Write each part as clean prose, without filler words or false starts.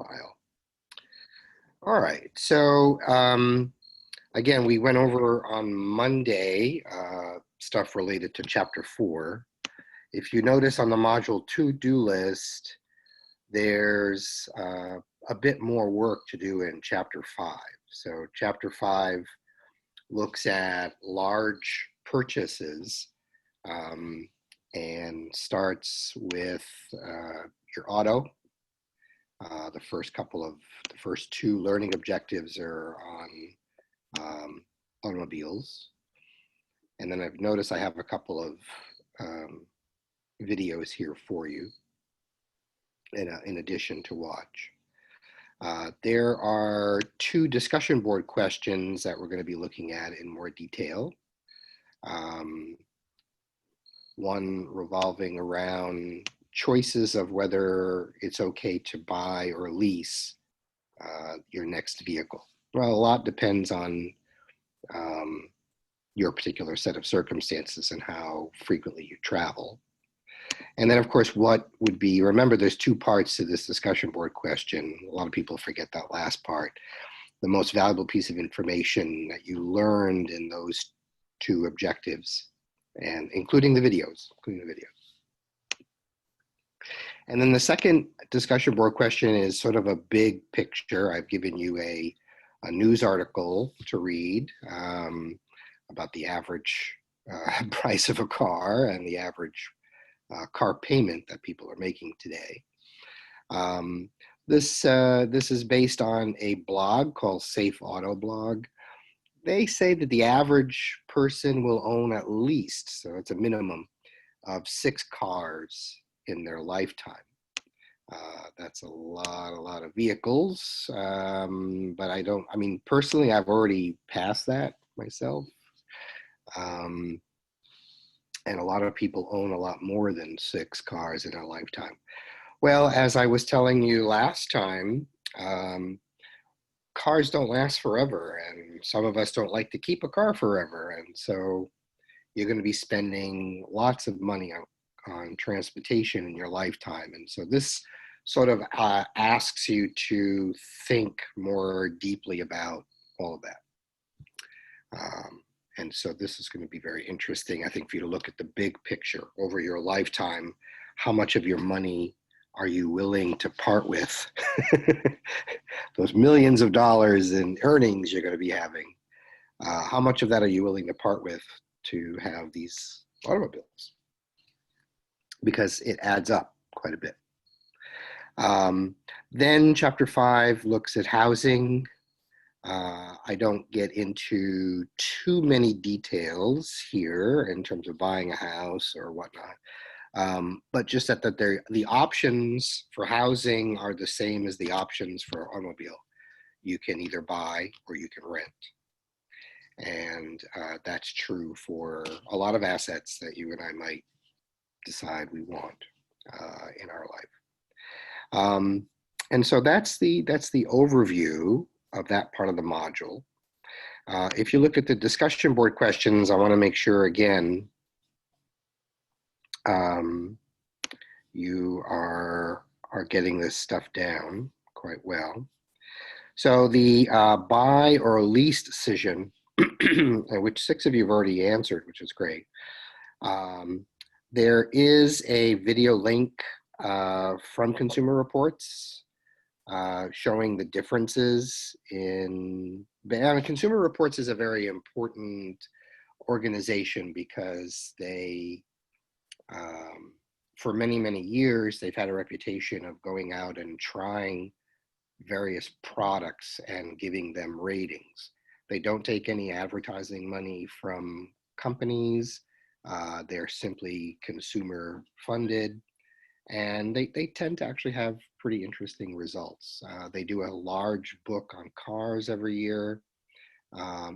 file. All right, so again, we went over on Monday stuff related to Chapter 4. If you notice on the Module to-do list, there's a bit more work to do in Chapter 5. So Chapter 5 looks at large purchases and starts with your auto. The first two learning objectives are on automobiles. And then I've noticed I have a couple of videos here for you in addition to watch. There are two discussion board questions that we're going to be looking at in more detail. One revolving around choices of whether it's okay to buy or lease your next vehicle. Well, a lot depends on your particular set of circumstances and how frequently you travel. And then, of course, what would be, remember, there's two parts to this discussion board question. A lot of people forget that last part. The most valuable piece of information that you learned in those two objectives, and including the videos, And then the second discussion board question is sort of a big picture. I've given you a news article to read about the average price of a car and the average car payment that people are making today. This is based on a blog called Safe Auto Blog. They say that the average person will own at least, so it's a minimum of 6 cars in their lifetime. That's a lot of vehicles, but I mean, personally, I've already passed that myself. And a lot of people own a lot more than 6 cars in a lifetime. Well, as I was telling you last time, cars don't last forever, and some of us don't like to keep a car forever. And so you're going to be spending lots of money on transportation in your lifetime. And so this sort of asks you to think more deeply about all of that. And so this is going to be very interesting, I think, for you to look at the big picture over your lifetime. How much of your money are you willing to part with? Those millions of dollars in earnings you're going to be having. How much of that are you willing to part with to have these automobiles? Because it adds up quite a bit. Then Chapter 5 looks at housing. I don't get into too many details here in terms of buying a house or whatnot, but just that the options for housing are the same as the options for automobile. You can either buy or you can rent. And that's true for a lot of assets that you and I might decide we want in our life. And so that's the overview of that part of the module. If you look at the discussion board questions, I want to make sure again you are getting this stuff down quite well. So the buy or lease decision, which 6 of you have already answered, which is great. There is a video link from Consumer Reports showing the differences in, Consumer Reports is a very important organization because they, for many, many years, they've had a reputation of going out and trying various products and giving them ratings. They don't take any advertising money from companies. They're simply consumer funded. And they tend to actually have pretty interesting results. They do a large book on cars every year,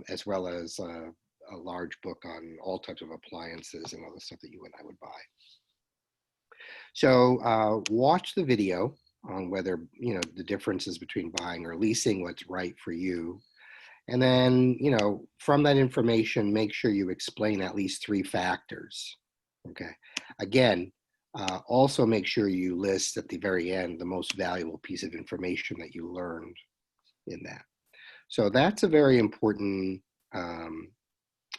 as well as a large book on all types of appliances and other stuff that you and I would buy. So watch the video on whether, the differences between buying or leasing, what's right for you. And then, from that information, make sure you explain at least 3 factors. Okay. Again, Also make sure you list at the very end the most valuable piece of information that you learned in that. So that's a very important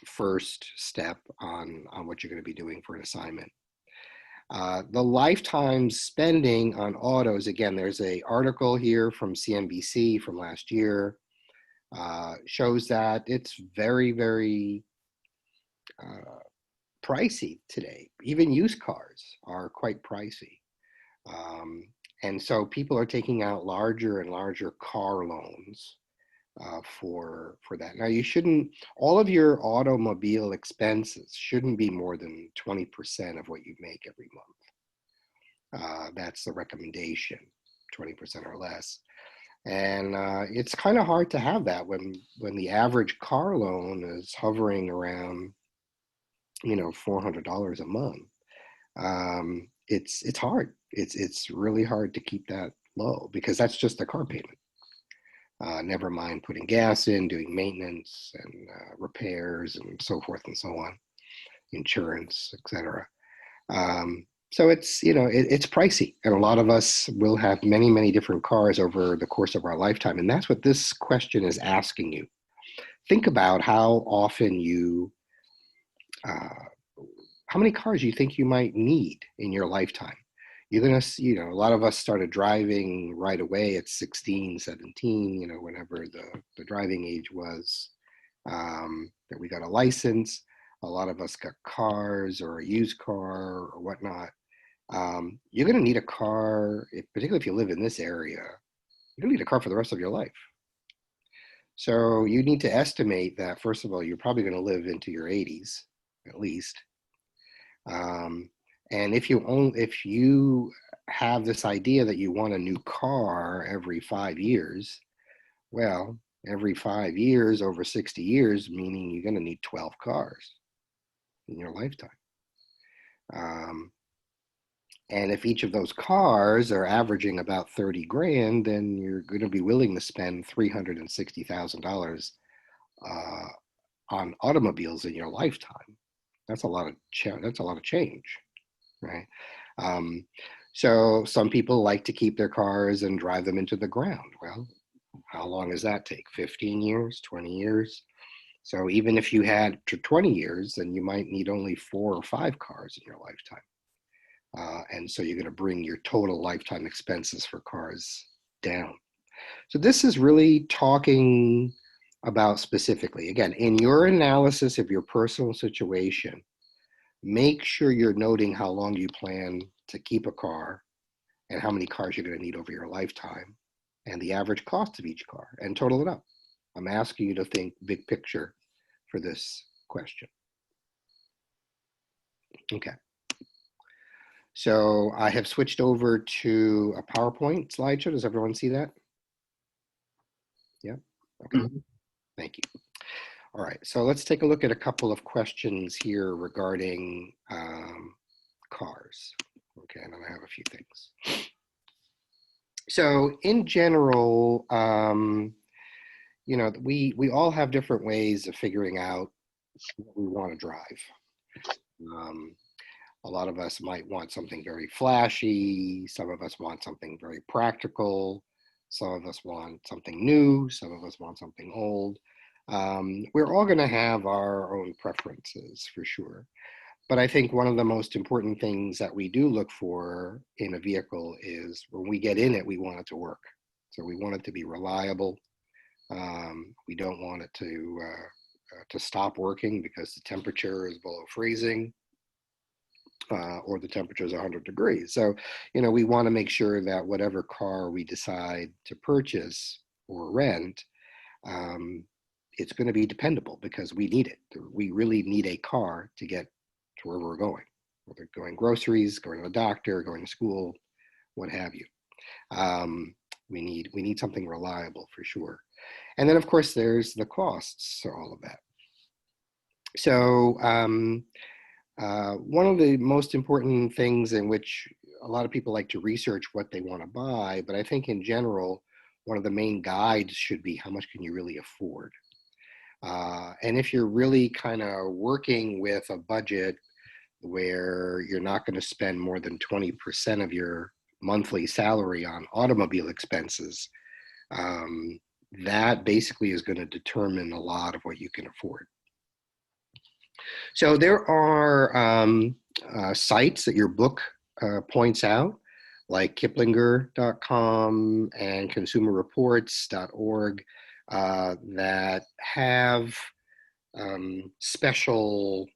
first step on what you're going to be doing for an assignment. The lifetime spending on autos, again, there's an article here from CNBC from last year, shows that it's very, very pricey today. Even used cars are quite pricey. And so people are taking out larger and larger car loans for that. Now you shouldn't, all of your automobile expenses shouldn't be more than 20% of what you make every month. That's the recommendation, 20% or less. And it's kind of hard to have that when the average car loan is hovering around, $400 a month. It's hard. It's really hard to keep that low because that's just the car payment. Never mind putting gas in, doing maintenance and repairs and so forth and so on, insurance, etc. So it's pricey, and a lot of us will have many, many different cars over the course of our lifetime, and that's what this question is asking you. Think about how often how many cars you think you might need in your lifetime. You're gonna see, a lot of us started driving right away at 16, 17, whenever the driving age was, that we got a license. A lot of us got cars or a used car or whatnot. You're gonna need a car, particularly if you live in this area, you're gonna need a car for the rest of your life. So you need to estimate that, first of all, you're probably gonna live into your 80s, at least. And if you have this idea that you want a new car every 5 years, well, every 5 years over 60 years, meaning you're going to need 12 cars in your lifetime. And if each of those cars are averaging about 30 grand, then you're going to be willing to spend $360,000 on automobiles in your lifetime. That's a lot of change, right? So some people like to keep their cars and drive them into the ground. Well, how long does that take? 15 years, 20 years? So even if you had 20 years, then you might need only 4 or 5 cars in your lifetime. And so you're going to bring your total lifetime expenses for cars down. So this is really talking about specifically, again, in your analysis of your personal situation, make sure you're noting how long you plan to keep a car and how many cars you're going to need over your lifetime and the average cost of each car, and total it up. I'm asking you to think big picture for this question. Okay. So I have switched over to a PowerPoint slideshow. Does everyone see that? Yeah. Okay. Thank you. All right. So let's take a look at a couple of questions here regarding cars. Okay. And then I have a few things. So in general, we all have different ways of figuring out what we want to drive. A lot of us might want something very flashy. Some of us want something very practical. Some of us want something new. Some of us want something old. We're all going to have our own preferences for sure. But I think one of the most important things that we do look for in a vehicle is when we get in it, we want it to work. So we want it to be reliable. We don't want it to stop working because the temperature is below freezing. Or the temperature is 100 degrees. So, we want to make sure that whatever car we decide to purchase or rent, it's going to be dependable because we need it. We really need a car to get to where we're going, whether going groceries, going to the doctor, going to school, what have you. We need something reliable for sure. And then, of course, there's the costs, so all of that. So, one of the most important things in which a lot of people like to research what they want to buy, but I think in general, one of the main guides should be how much can you really afford? And if you're really kind of working with a budget, where you're not going to spend more than 20% of your monthly salary on automobile expenses, that basically is going to determine a lot of what you can afford. So there are sites that your book points out, like Kiplinger.com and consumerreports.org, that have special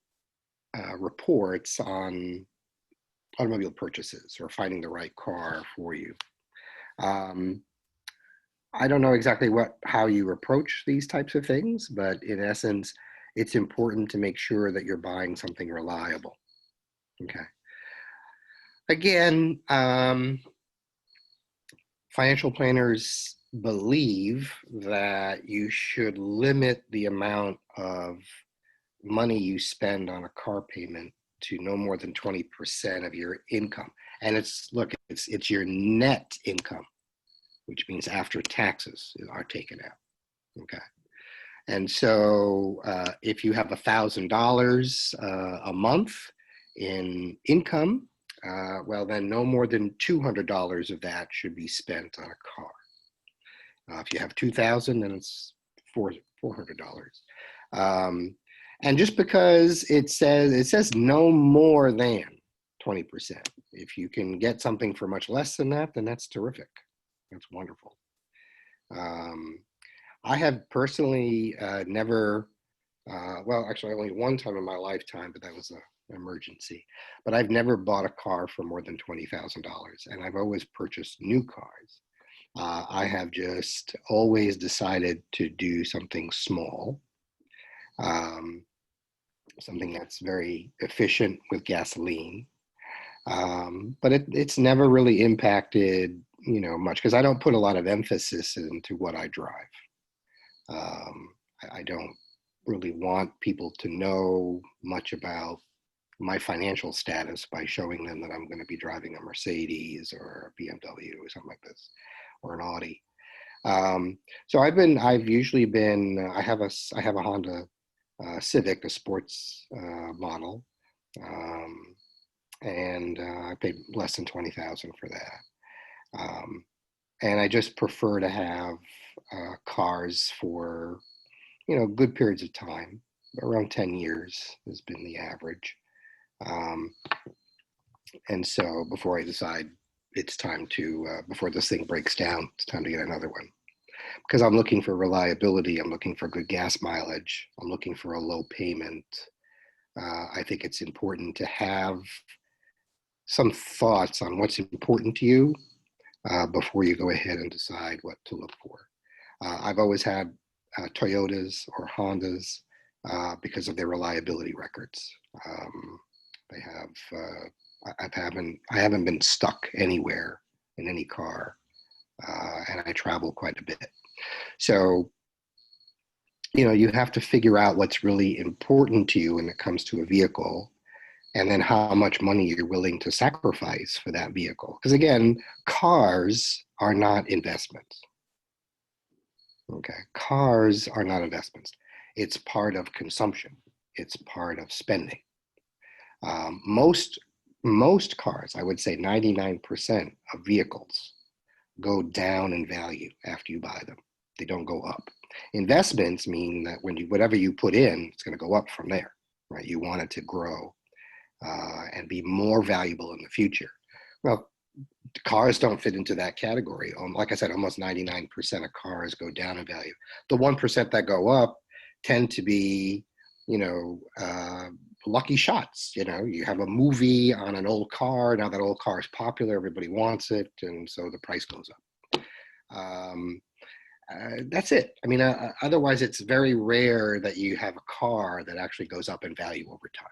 reports on automobile purchases or finding the right car for you. I don't know exactly how you approach these types of things, but in essence, it's important to make sure that you're buying something reliable. Okay. Again, financial planners believe that you should limit the amount of money you spend on a car payment to no more than 20% of your income. And it's your net income, which means after taxes are taken out. Okay. And so if you have $1,000 a month in income, well, then no more than $200 of that should be spent on a car. If you have $2,000, then it's $400. And just because it says no more than 20%. If you can get something for much less than that, then that's terrific. That's wonderful. I have personally never, well, actually only one time in my lifetime, but that was an emergency. But I've never bought a car for more than $20,000, and I've always purchased new cars. I have just always decided to do something small, something that's very efficient with gasoline. But it's never really impacted, much, because I don't put a lot of emphasis into what I drive. I don't really want people to know much about my financial status by showing them that I'm going to be driving a Mercedes or a BMW or something like this, or an Audi. So I have a Honda Civic, a sports model, and I paid less than $20,000 for that. And I just prefer to have cars for, good periods of time. Around 10 years has been the average. And so before I decide it's time to, before this thing breaks down, it's time to get another one. Because I'm looking for reliability, I'm looking for good gas mileage, I'm looking for a low payment. I think it's important to have some thoughts on what's important to you before you go ahead and decide what to look for. I've always had Toyotas or Hondas because of their reliability records. I haven't been stuck anywhere in any car, and I travel quite a bit. So, you have to figure out what's really important to you when it comes to a vehicle, and then how much money you're willing to sacrifice for that vehicle. Because again, cars are not investments. Okay, cars are not investments. It's part of consumption. It's part of spending. Most cars, I would say 99% of vehicles, go down in value after you buy them. They don't go up. Investments mean that whatever you put in, it's going to go up from there, right? You want it to grow and be more valuable in the future. Well, cars don't fit into that category. Like I said, almost 99% of cars go down in value. The 1% that go up tend to be, lucky shots. You have a movie on an old car. Now that old car is popular, everybody wants it, and so the price goes up. That's it. I mean, otherwise, it's very rare that you have a car that actually goes up in value over time.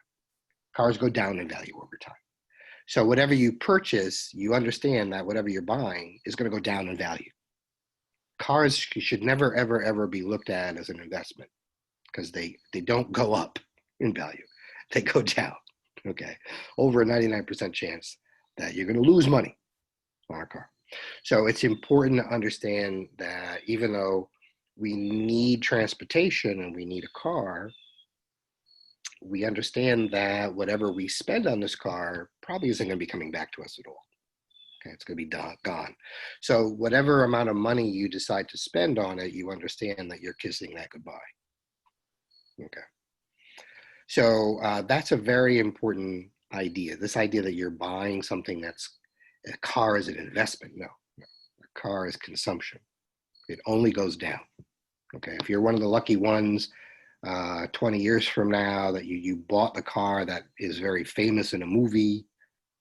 Cars go down in value over time. So whatever you purchase, you understand that whatever you're buying is going to go down in value. Cars should never, ever, ever be looked at as an investment because they don't go up in value. They go down, okay? Over a 99% chance that you're going to lose money on a car. So it's important to understand that even though we need transportation and we need a car, we understand that whatever we spend on this car probably isn't going to be coming back to us at all. Okay, it's going to be gone. So whatever amount of money you decide to spend on it, you understand that you're kissing that goodbye. Okay. So that's a very important idea. This idea that you're buying something that's a car is an investment. No, a car is consumption. It only goes down. Okay. If you're one of the lucky ones 20 years from now that you bought the car that is very famous in a movie,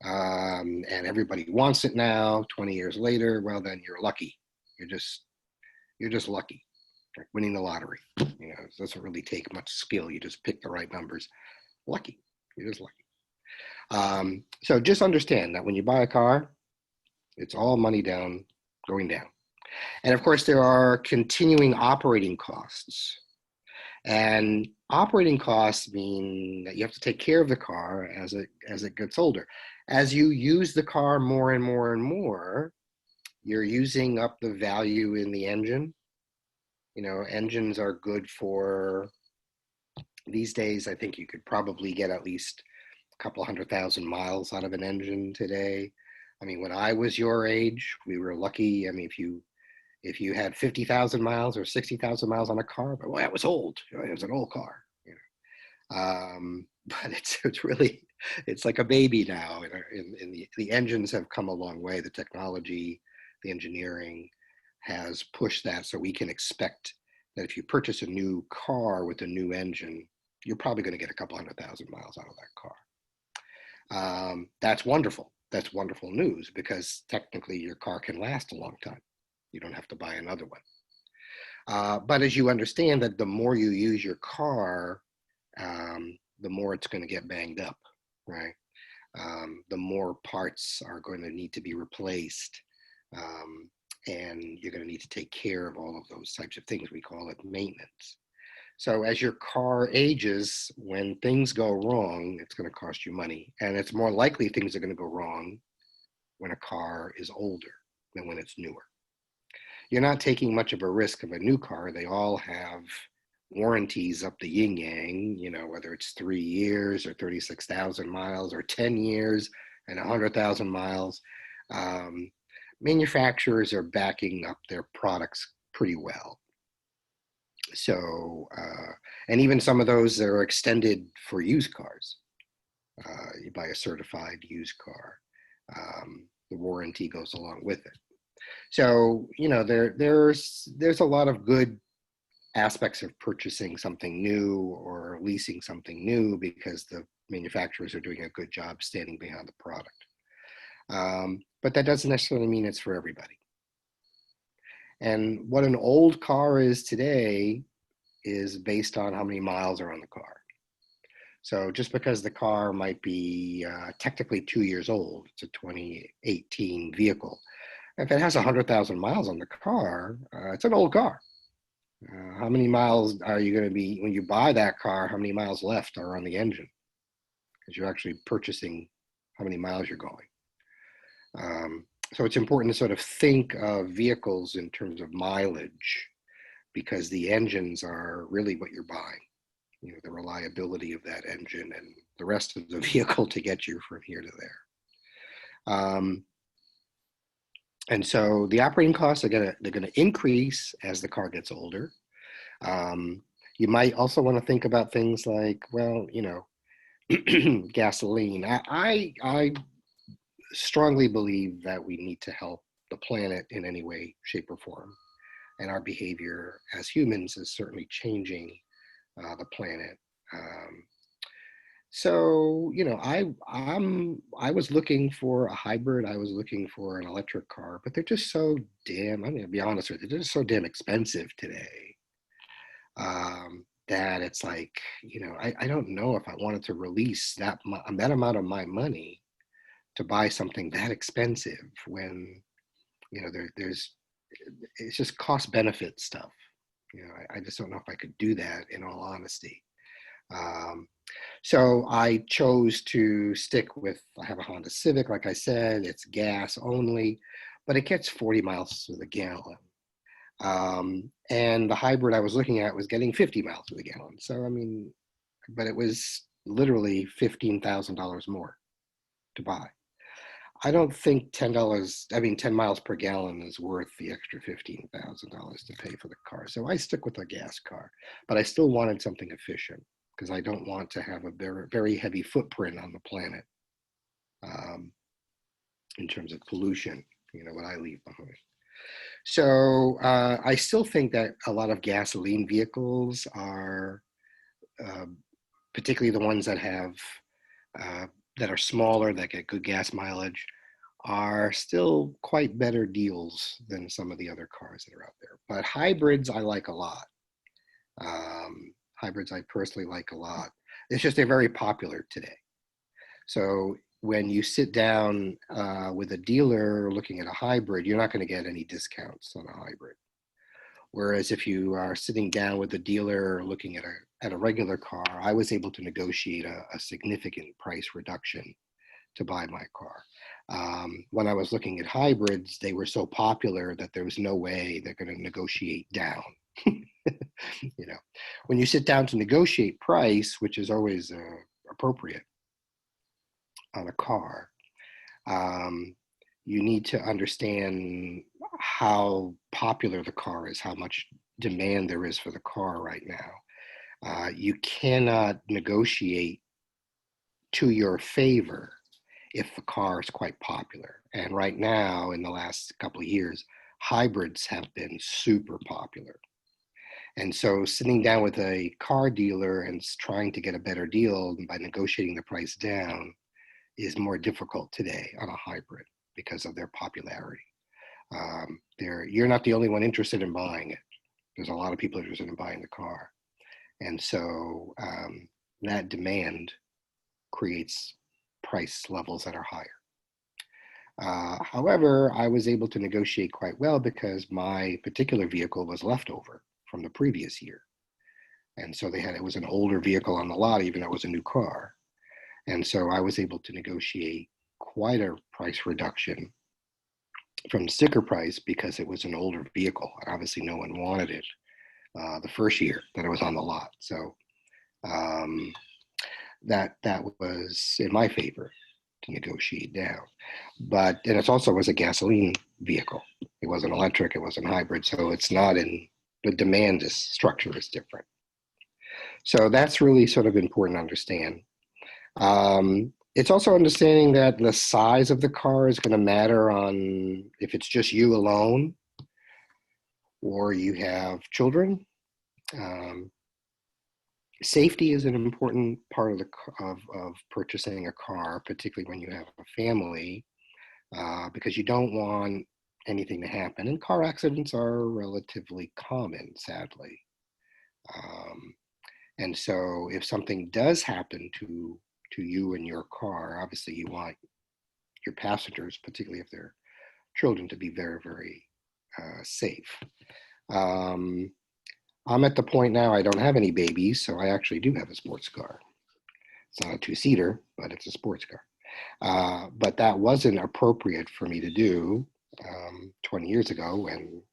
and everybody wants it now 20 years later, well, then you're lucky. You're just lucky, like winning the lottery. It doesn't really take much skill. You just pick the right numbers. Lucky. You're just lucky. So just understand that when you buy a car, it's all money going down. And of course, there are continuing operating costs. And operating costs mean that you have to take care of the car as it gets older. As you use the car more and more and more, you're using up the value in the engine. Engines are good for, these days, I think you could probably get at least a couple 100,000 miles out of an engine today. I mean, when I was your age, we were lucky. I mean, if you had 50,000 miles or 60,000 miles on a car, but well, that was old. It was an old car. But it's like a baby now. And the engines have come a long way. The technology, the engineering has pushed that, so we can expect that if you purchase a new car with a new engine, you're probably going to get a couple 100,000 miles out of that car. That's wonderful. That's wonderful news, because technically your car can last a long time. You don't have to buy another one. But as you understand that the more you use your car, the more it's going to get banged up, right? The more parts are going to need to be replaced. And you're going to need to take care of all of those types of things. We call it maintenance. So as your car ages, when things go wrong, it's going to cost you money. And it's more likely things are going to go wrong when a car is older than when it's newer. You're not taking much of a risk of a new car. They all have warranties up the yin yang, whether it's 3 years or 36,000 miles or 10 years and 100,000 miles. Manufacturers are backing up their products pretty well. So, and even some of those are extended for used cars. You buy a certified used car, the warranty goes along with it. So, there's a lot of good aspects of purchasing something new or leasing something new, because the manufacturers are doing a good job standing behind the product. But that doesn't necessarily mean it's for everybody. And what an old car is today is based on how many miles are on the car. So just because the car might be technically 2 years old, it's a 2018 vehicle. If it has 100,000 miles on the car, it's an old car. How many miles are you going to be, when you buy that car, how many miles left are on the engine? Because you're actually purchasing how many miles you're going. So it's important to sort of think of vehicles in terms of mileage, because the engines are really what you're buying. The reliability of that engine and the rest of the vehicle to get you from here to there. And so the operating costs they're gonna increase as the car gets older. You might also want to think about things like, well, gasoline. I strongly believe that we need to help the planet in any way, shape, or form, and our behavior as humans is certainly changing the planet. So, I was looking for a hybrid. I was looking for an electric car, but they're just so damn, I'm going to be honest with you, they're just so damn expensive today, that it's like, I don't know if I wanted to release that amount of my money to buy something that expensive when, there's, it's just cost benefit stuff. I just don't know if I could do that, in all honesty. So I chose to stick with, I have a Honda Civic, like I said, it's gas only, but it gets 40 miles to the gallon. And the hybrid I was looking at was getting 50 miles to the gallon. So, but it was literally $15,000 more to buy. I don't think $10, 10 miles per gallon is worth the extra $15,000 to pay for the car. So I stick with a gas car, but I still wanted something efficient because I don't want to have a very, very heavy footprint on the planet um, in terms of pollution, what I leave behind. So I still think that a lot of gasoline vehicles are, uh, particularly the ones uh, that are smaller, that get good gas mileage, are still quite better deals than some of the other cars that are out there. But hybrids, I like a lot. Hybrids, I personally like a lot. It's just they're very popular today. So when you sit down with a dealer looking at a hybrid, you're not going to get any discounts on a hybrid. Whereas if you are sitting down with a dealer looking at a regular car, I was able to negotiate a significant price reduction to buy my car. When I was looking at hybrids, they were so popular that there was no way they're going to negotiate down. When you sit down to negotiate price, which is always appropriate on a car, you need to understand how popular the car is, how much demand there is for the car right now. You cannot negotiate to your favor if the car is quite popular. And right now, in the last couple of years, hybrids have been super popular. And so sitting down with a car dealer and trying to get a better deal by negotiating the price down is more difficult today on a hybrid because of their popularity. You're not the only one interested in buying it. There's a lot of people interested in buying the car. And so that demand creates price levels that are higher. However, I was able to negotiate quite well because my particular vehicle was leftover from the previous year. And so it was an older vehicle on the lot, even though it was a new car. And so I was able to negotiate quite a price reduction from the sticker price because it was an older vehicle. And obviously no one wanted it the first year that it was on the lot. So that was in my favor to negotiate down. And it also was a gasoline vehicle. It wasn't electric, it wasn't hybrid. So it's not the demand structure is different. So that's really sort of important to understand. It's also understanding that the size of the car is going to matter on if it's just you alone or you have children. Safety is an important part of purchasing a car, particularly when you have a family, because you don't want anything to happen. And car accidents are relatively common, sadly. And so if something does happen to you and your car, obviously you want your passengers, particularly if they're children, to be very, very safe. I'm at the point now I don't have any babies, so I actually do have a sports car. It's not a two-seater, but it's a sports car. But that wasn't appropriate for me to do 20 years ago when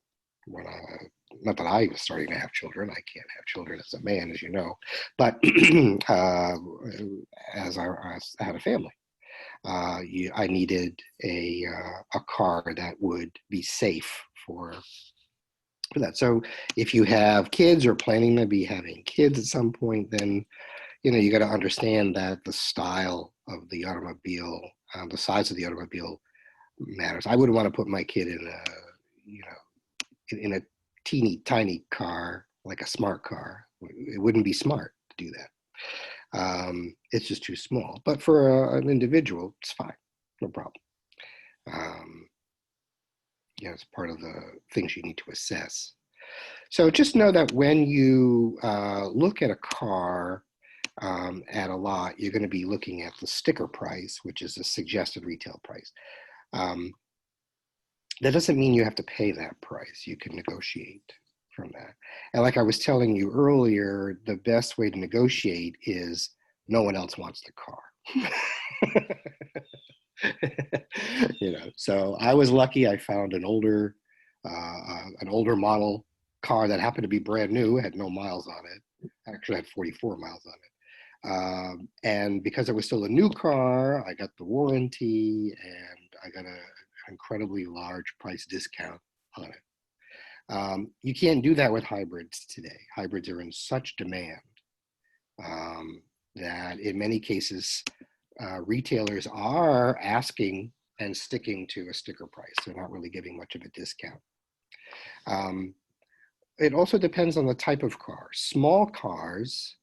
not that I was starting to have children. I can't have children as a man, as you know, but as I had a family. I needed a car that would be safe for that. So if you have kids or planning to be having kids at some point, then you got to understand that the style of the automobile, the size of the automobile matters. I wouldn't want to put my kid in a teeny tiny car like a smart car. It wouldn't be smart to do that. It's just too small. But for an individual, it's fine, no problem. It's part of the things you need to assess. So just know that when you look at a car at a lot, you're going to be looking at the sticker price, which is the suggested retail price. That doesn't mean you have to pay that price. You can negotiate from that. And like I was telling you earlier, the best way to negotiate is no one else wants the car. So I was lucky. I found an older model car that happened to be brand new, had no miles on it. Actually had 44 miles on And because it was still a new car, I got the warranty and I got an incredibly large price discount on it. You can't do that with hybrids today. Hybrids are in such demand that in many cases, retailers are asking and sticking to a sticker price. They're not really giving much of a discount. It also depends on the type of car. Small cars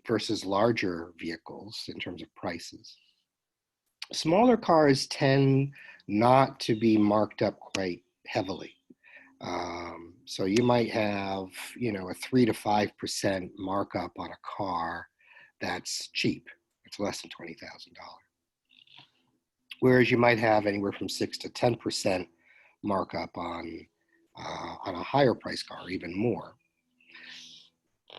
versus larger vehicles in terms of prices. Smaller cars tend not to be marked up quite heavily. So you might have, a 3 to 5% markup on a car that's cheap. It's less than $20,000. Whereas you might have anywhere from 6 to 10% markup on a higher price car, even more.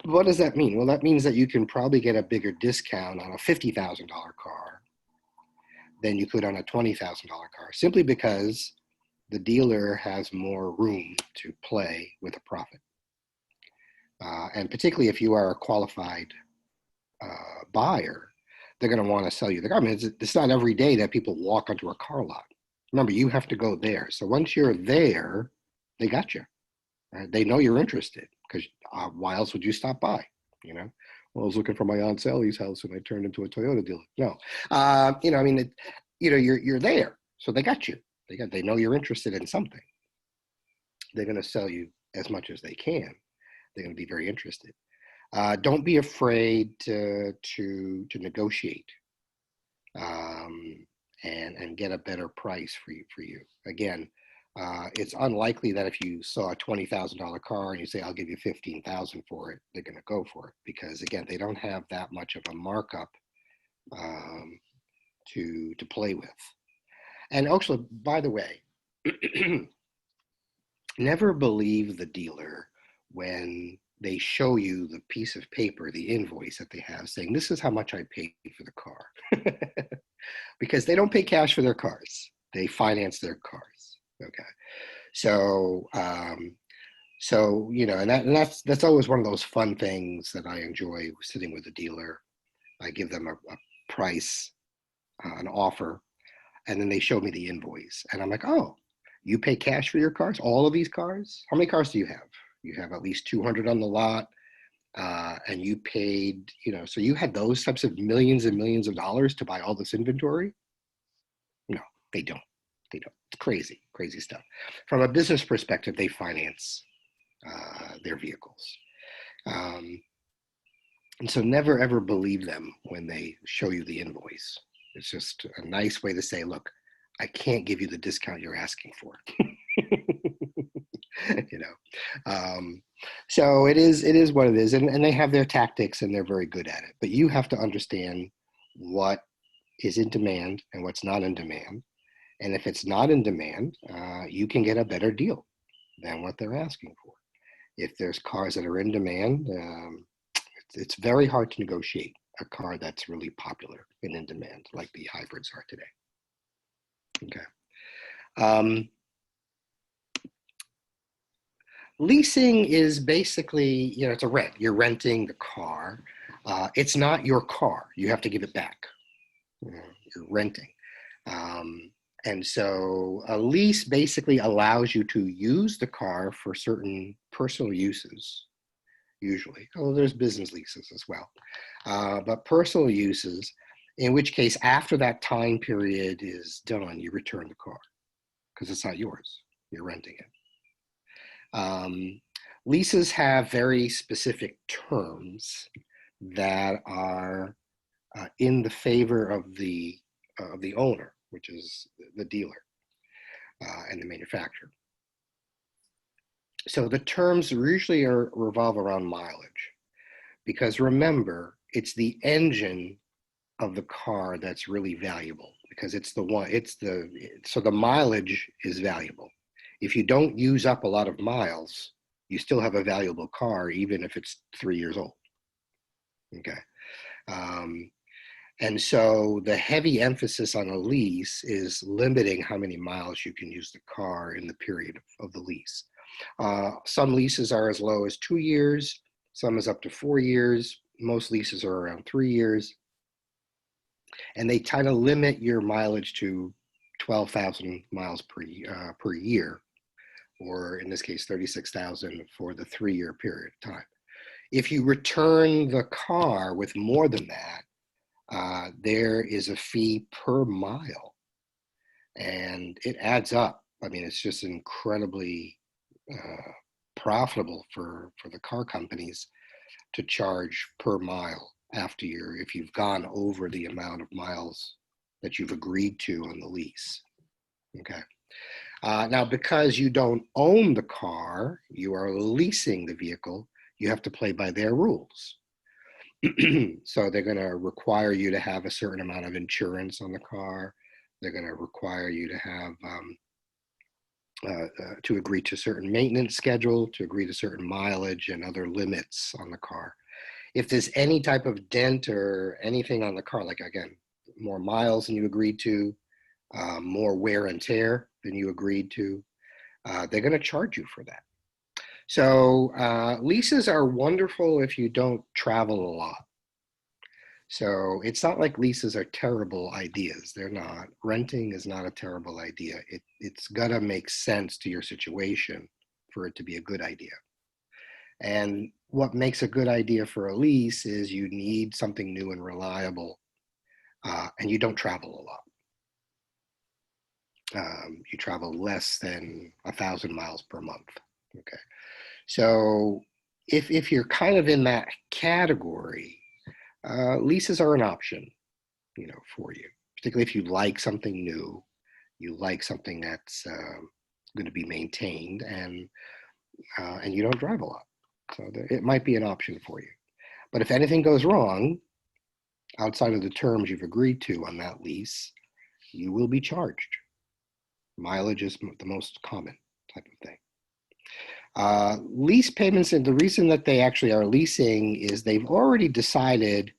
What does that mean? Well, that means that you can probably get a bigger discount on a $50,000 car than you could on a $20,000 car, simply because the dealer has more room to play with a profit. And particularly if you are a qualified buyer, they're going to want to sell you the car. I mean, it's not every day that people walk onto a car lot. Remember, you have to go there. So once you're there, they got you. Right? They know you're interested, because why else would you stop by? Well, I was looking for my Aunt Sally's house and I turned into a Toyota dealer. No, I mean, you're there, so they got you. They know you're interested in something. They're going to sell you as much as they can. They're going to be very interested. Don't be afraid to negotiate and get a better price for you. Again, it's unlikely that if you saw a $20,000 car and you say, I'll give you $15,000 for it, they're going to go for it, because again, they don't have that much of a markup to play with. And also, by the way, never believe the dealer when they show you the piece of paper, the invoice that they have, saying, this is how much I paid for the car. Because they don't pay cash for their cars. They finance their cars. Okay. So, and that's always one of those fun things that I enjoy, sitting with a dealer. I give them a price, an offer, and then they show me the invoice. And I'm like, oh, you pay cash for your cars? All of these cars? How many cars do you have? You have at least 200 on the lot. And you paid, so you had those types of millions and millions of dollars to buy all this inventory? No, they don't. They don't. It's crazy, crazy stuff. From a business perspective, they finance their vehicles. And so never, ever believe them when they show you the invoice. It's just a nice way to say, look, I can't give you the discount you're asking for. So it is what it is. And they have their tactics and they're very good at it. But you have to understand what is in demand and what's not in demand. And if it's not in demand, you can get a better deal than what they're asking for. If there's cars that are in demand, it's very hard to negotiate a car that's really popular and in demand, like the hybrids are today. Okay. Leasing is basically, it's a rent. You're renting the car. It's not your car. You have to give it back. You're renting. And so a lease basically allows you to use the car for certain personal uses, usually. Oh, there's business leases as well. But personal uses, in which case, after that time period is done, you return the car, because it's not yours. You're renting it. Leases have very specific terms that are in the favor of the owner, which is the dealer and the manufacturer. So the terms usually revolve around mileage, because remember, it's the engine of the car that's really valuable, because so the mileage is valuable. If you don't use up a lot of miles, you still have a valuable car, even if it's 3 years old. Okay. And so the heavy emphasis on a lease is limiting how many miles you can use the car in the period of the lease. Some leases are as low as 2 years, some is up to 4 years, Most leases are around 3 years, and they try to limit your mileage to 12,000 miles per year, or in this case, 36,000 for the 3-year period of time. If you return the car with more than that, there is a fee per mile, and it adds up. I mean, it's just incredibly profitable for the car companies to charge per mile if you've gone over the amount of miles that you've agreed to on the lease. Okay. Now, because you don't own the car, you are leasing the vehicle, you have to play by their rules. So they're going to require you to have a certain amount of insurance on the car. They're going to require you to have to agree to certain maintenance schedule, to agree to certain mileage and other limits on the car. If there's any type of dent or anything on the car, like again, more miles than you agreed to, more wear and tear than you agreed to, they're going to charge you for that. So leases are wonderful if you don't travel a lot. So it's not like leases are terrible ideas. They're not. Renting is not a terrible idea. It's got to make sense to your situation for it to be a good idea. And what makes a good idea for a lease is you need something new and reliable, and you don't travel a lot. You travel less than 1,000 miles per month. Okay, so if you're kind of in that category, leases are an option, for you, particularly if you like something new, you like something that's going to be maintained, and you don't drive a lot. So it might be an option for you. But if anything goes wrong outside of the terms you've agreed to on that lease, you will be charged. Mileage is the most common type of thing. Lease payments, and the reason that they actually are leasing is they've already decided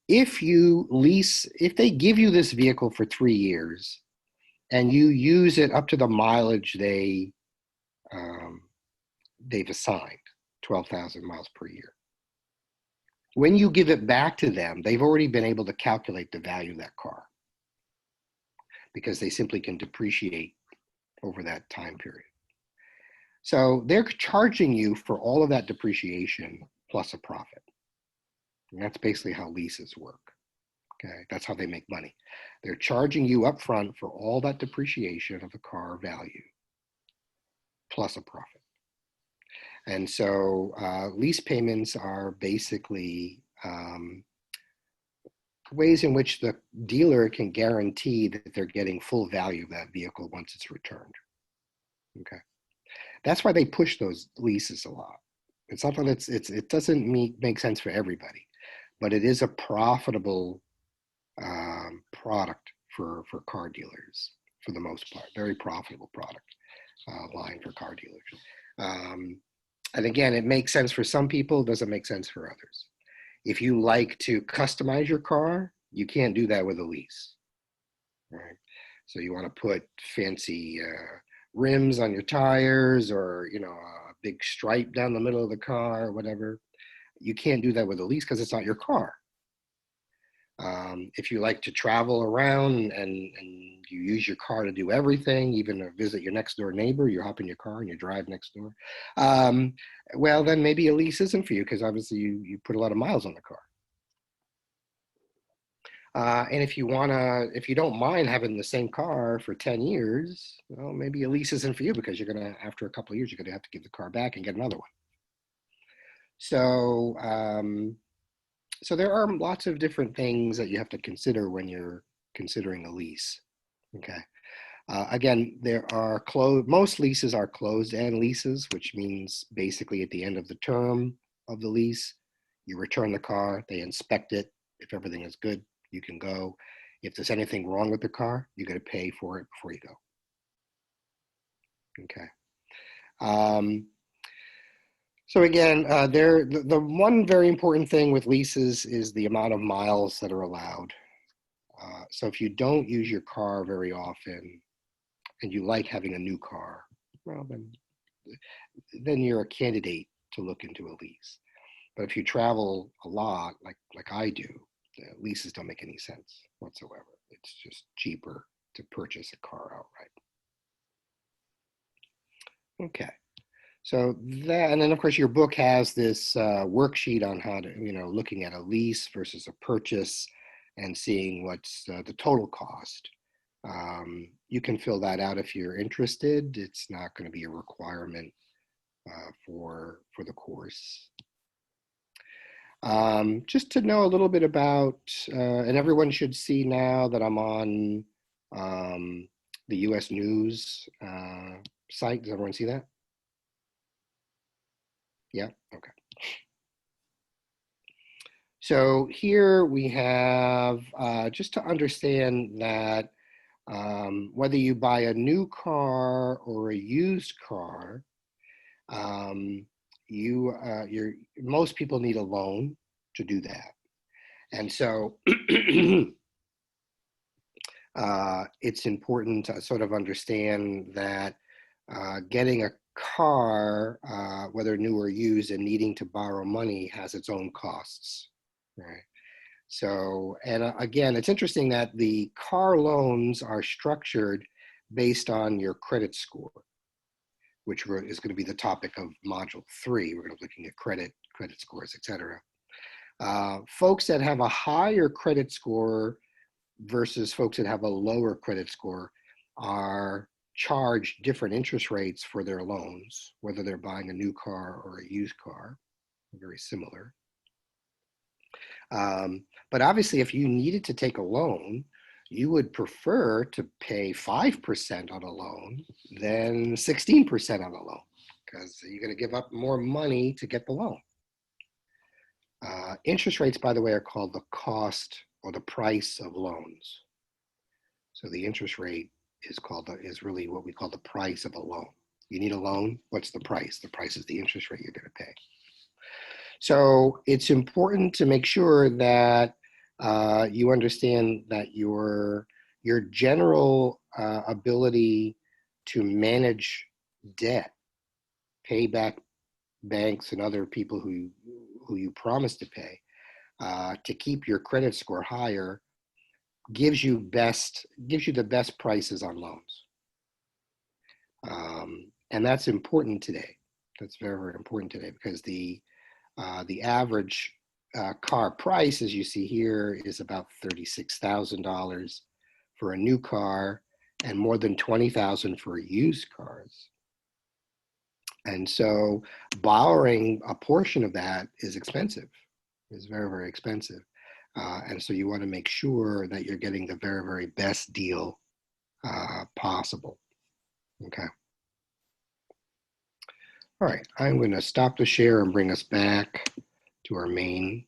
if they give you this vehicle for 3 years and you use it up to the mileage they've assigned, 12,000 miles per year. When you give it back to them, they've already been able to calculate the value of that car because they simply can depreciate over that time period. So they're charging you for all of that depreciation plus a profit. And that's basically how leases work. Okay, that's how they make money. They're charging you up front for all that depreciation of the car value plus a profit. And so lease payments are basically ways in which the dealer can guarantee that they're getting full value of that vehicle once it's returned. Okay, that's why they push those leases a lot. It's not that it doesn't make sense for everybody, but it is a profitable product for car dealers for the most part. Very profitable product line for car dealers. And again, it makes sense for some people, doesn't make sense for others. If you like to customize your car, you can't do that with a lease, right? So you want to put fancy rims on your tires, or a big stripe down the middle of the car, or whatever. You can't do that with a lease because it's not your car. If you like to travel around and you use your car to do everything, even to visit your next door neighbor, you hop in your car and you drive next door. Well, then maybe a lease isn't for you because obviously you put a lot of miles on the car. And if you don't mind having the same car for 10 years, well, maybe a lease isn't for you because after a couple of years, you're gonna have to give the car back and get another one. So, so there are lots of different things that you have to consider when you're considering a lease. Okay. Again, most leases are closed-end leases, which means basically at the end of the term of the lease, you return the car, they inspect it. If everything is good, you can go. If there's anything wrong with the car, you got to pay for it before you go. Okay. So again, the one very important thing with leases is the amount of miles that are allowed. So if you don't use your car very often and you like having a new car, well, then you're a candidate to look into a lease. But if you travel a lot, like I do, the leases don't make any sense whatsoever. It's just cheaper to purchase a car outright. Okay. So that, and then of course your book has this worksheet on how to, looking at a lease versus a purchase and seeing what's the total cost. You can fill that out if you're interested. It's not going to be a requirement for the course. Just to know a little bit about, and everyone should see now that I'm on the US News site. Does everyone see that? Yeah, okay. So here we have, just to understand that whether you buy a new car or a used car, most people need a loan to do that. And so it's important to sort of understand that getting a car, whether new or used, and needing to borrow money has its own costs, right? So, and again, it's interesting that the car loans are structured based on your credit score, which is going to be the topic of module 3. We're going to be looking at credit scores, et cetera. Folks that have a higher credit score versus folks that have a lower credit score are charged different interest rates for their loans, whether they're buying a new car or a used car. Very similar. But obviously, if you needed to take a loan, you would prefer to pay 5% on a loan than 16% on a loan, because you're going to give up more money to get the loan. Interest rates, by the way, are called the cost or the price of loans. So the interest rate is really what we call the price of a loan. You need a loan, what's the price? The price is the interest rate you're going to pay. So it's important to make sure that you understand that your general ability to manage debt, pay back banks and other people who you promise to pay, to keep your credit score higher, gives you the best prices on loans. And that's important today. That's very, very important today, because the average car price, as you see here, is about $36,000 for a new car and more than $20,000 for used cars. And so borrowing a portion of that is expensive. It's very, very expensive. And so you want to make sure that you're getting the very, very best deal possible. Okay. All right, I'm going to stop the share and bring us back to our main